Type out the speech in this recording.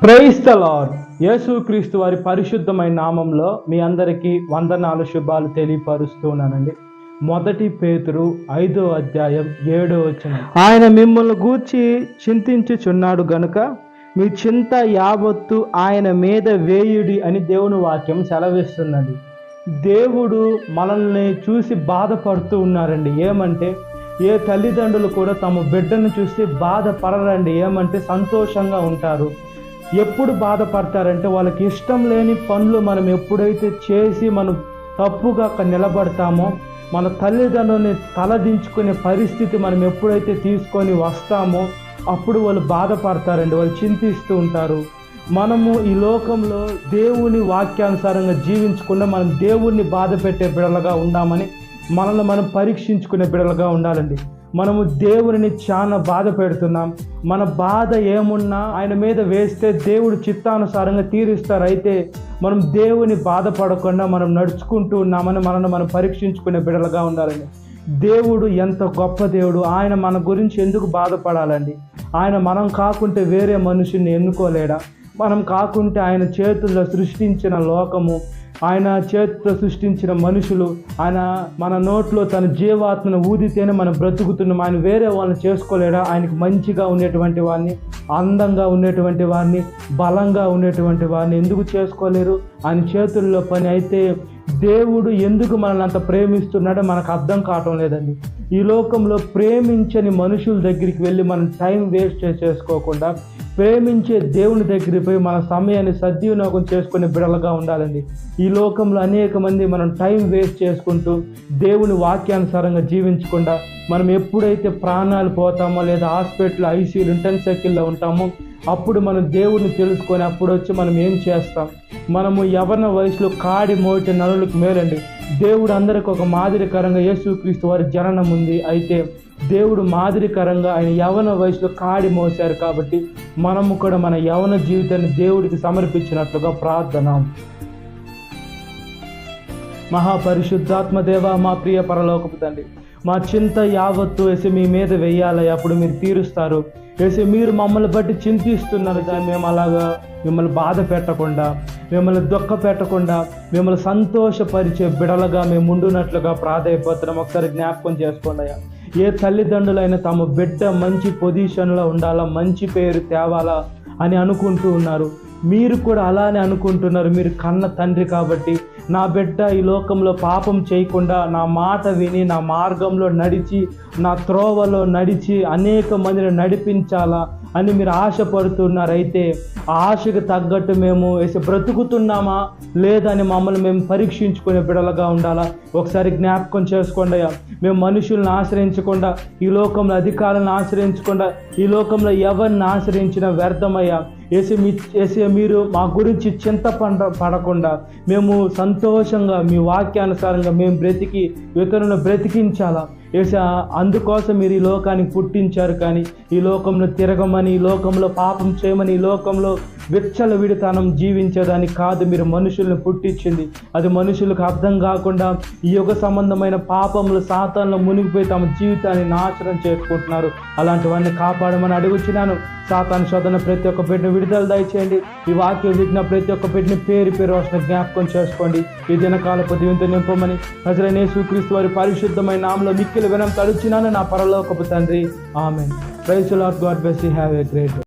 Praise the lord. యేసుక్రీస్తు వారి పరిశుద్ధమైన నామంలో మీ అందరికీ వందనాలు, శుభాలు తెలియపరుస్తున్నానండి. 1 పేతురు 5వ అధ్యాయం 7వ వచనం. ఆయన మిమ్మల్ని గూర్చి చింతించుచున్నాడు గనుక మీ చింత యావత్తు ఆయన మీద వేయుడి అని దేవుని వాక్యం సెలవిస్తుందండి. దేవుడు మనల్ని చూసి బాధపడుతూ ఉన్నారండి. ఏమంటే ఏ తల్లిదండ్రులు కూడా తమ బిడ్డను చూసి బాధపడరండి. ఏమంటే సంతోషంగా ఉంటారు. ఎప్పుడు బాధపడతారంటే వాళ్ళకి ఇష్టం లేని పనులు మనం ఎప్పుడైతే చేసి మనం తప్పుగా అక్కడ నిలబడతామో, మన తల్లిదండ్రులని తలదించుకునే పరిస్థితి మనం ఎప్పుడైతే తీసుకొని వస్తామో అప్పుడు వాళ్ళు బాధపడతారండి, వాళ్ళు చింతిస్తూ ఉంటారు. మనము ఈ లోకంలో దేవుని వాక్యానుసారంగా జీవించకుండా మనం దేవుణ్ణి బాధ పెట్టే బిడలుగా ఉందామని మనల్ని మనం పరీక్షించుకునే బిడలుగా ఉండాలండి. మనము దేవుని చాలా బాధ పెడుతున్నాం. మన బాధ ఏమున్నా ఆయన మీద వేస్తే దేవుడు చిత్తానుసారంగా తీరుస్తారు. అయితే మనం దేవుని బాధపడకుండా మనం నడుచుకుంటూ ఉన్నామని మనల్ని మనం పరీక్షించుకునే బిడలుగా ఉండాలండి. దేవుడు ఎంత గొప్ప దేవుడు! ఆయన మన గురించి ఎందుకు బాధపడాలండి? ఆయన మనం కాకుంటే వేరే మనుషుల్ని ఎన్నుకోలేడా? మనం కాకుంటే ఆయన చేతుల్లో సృష్టించిన లోకము, ఆయన చేతితో సృష్టించిన మనుషులు, ఆయన మన నోట్లో తన జీవాత్మను ఊదితేనే మనం బ్రతుకుతున్నాం. ఆయన వేరే వాళ్ళని చేసుకోలేడా? ఆయనకు మంచిగా ఉండేటువంటి వారిని, అందంగా ఉండేటువంటి వారిని, బలంగా ఉండేటువంటి వారిని ఎందుకు చేసుకోలేరు? ఆయన చేతుల్లో పని. అయితే దేవుడు ఎందుకు మనల్ని అంత ప్రేమిస్తున్నాడో మనకు అర్థం కావటం లేదండి. ఈ లోకంలో ప్రేమించని మనుషుల దగ్గరికి వెళ్ళి మనం టైం వేస్ట్ చేసుకోకుండా ప్రేమించే దేవుని దగ్గరికి పోయి మన సమయాన్ని సద్వినియోగం చేసుకునే బిడలుగా ఉండాలండి. ఈ లోకంలో అనేక మంది మనం టైం వేస్ట్ చేసుకుంటూ దేవుని వాక్యానుసారంగా జీవించకుండా మనం ఎప్పుడైతే ప్రాణాలు పోతామో లేదా హాస్పిటల్ ఐసీయూలు ఇంటెన్సివ్లో ఉంటామో అప్పుడు మనం దేవుడిని తెలుసుకొని అప్పుడు వచ్చి మనం ఏం చేస్తాం? మనము యవ్వన వయసులో కాడి మోటి నలులకు మేలండి. దేవుడు అందరికి ఒక మాదిరికరంగా యేసుక్రీస్తు వారి జననం ఉంది. అయితే దేవుడు మాదిరికరంగా ఆయన యవ్వన వయసులో కాడి మోసారు. కాబట్టి మనము కూడా మన యవ్వన జీవితాన్ని దేవుడికి సమర్పించినట్లుగా ప్రార్థన. మహాపరిశుద్ధాత్మ దేవ, మా ప్రియ పరలోకపు తండ్రి, మా చింత యావత్తు వేసి మీ మీద వెయ్యాలి, అప్పుడు మీరు తీరుస్తారు. వేసి మీరు మమ్మల్ని బట్టి చింతిస్తున్నారు కానీ మేము అలాగా మిమ్మల్ని బాధ పెట్టకుండా, మిమ్మల్ని దుఃఖ పెట్టకుండా, మిమ్మల్ని సంతోషపరిచే బిడలుగా మేము ఉండునట్లుగా ప్రాధాయపత్రం ఒకసారి జ్ఞాపకం చేసుకోండి. ఏ తల్లిదండ్రులైనా తమ బిడ్డ మంచి పొజిషన్లో ఉండాలా, మంచి పేరు తేవాలా అని అనుకుంటూ ఉన్నారు. మీరు కూడా అలానే అనుకుంటున్నారు. మీరు కన్న తండ్రి కాబట్టి నా బిడ్డ ఈ లోకంలో పాపం చేయకుండా నా మాట విని నా మార్గంలో నడిచి నా త్రోవలో నడిచి అనేక మందిని నడిపించాలా అని మీరు ఆశపడుతున్నారు. అయితే ఆ ఆశకు తగ్గట్టు మేము బ్రతుకుతున్నామా లేదని మమ్మల్ని మేము పరీక్షించుకునే బిడలుగా ఉండాలా ఒకసారి జ్ఞాపకం చేసుకోండి. మేము మనుషులను ఆశ్రయించకుండా, ఈ లోకంలో అధికారులను ఆశ్రయించకుండా, ఈ లోకంలో ఎవరిని ఆశ్రయించినా వ్యర్థమయ్యా. మీరు మా గురించి పడకుండా మేము సంతోషంగా మీ వాక్యానుసారంగా మేము బ్రతికి ఇతరులను బ్రతికించాలా. అందుకోసం మీరు ఈ లోకానికి పుట్టించారు. కానీ ఈ లోకంలో తిరగమని, ఈ లోకంలో పాపం చేయమని, ఈ లోకంలో విచ్చల విడితనం జీవించేదానికి కాదు మీరు మనుషుల్ని పుట్టించింది. అది మనుషులకు అర్థం కాకుండా ఈ యుగ సంబంధమైన పాపములు సాతాన్లో మునిగిపోయి తమ జీవితాన్ని నాశనం చేసుకుంటున్నారు. అలాంటివన్నీ కాపాడమని అడుగుచున్నాను. సాతాను శోధన ప్రతి ఒక్క బిడ్డను విడుదల దయచేయండి. ఈ వాక్యం విన్న ప్రతి ఒక్క బిడ్డని పేరు పేరు వస్తున్న జ్ఞాపకం చేసుకోండి. ఈ దినకాలపు దీవెనతో నింపమని నజరేయుడైన యేసుక్రీస్తు వారి పరిశుద్ధమైన నామములో మిక్కిలి వినయం తడుచున్నాను నా పరలోకపు తండ్రి. ఆమేన్. Praise the Lord. God bless you. Have a great day.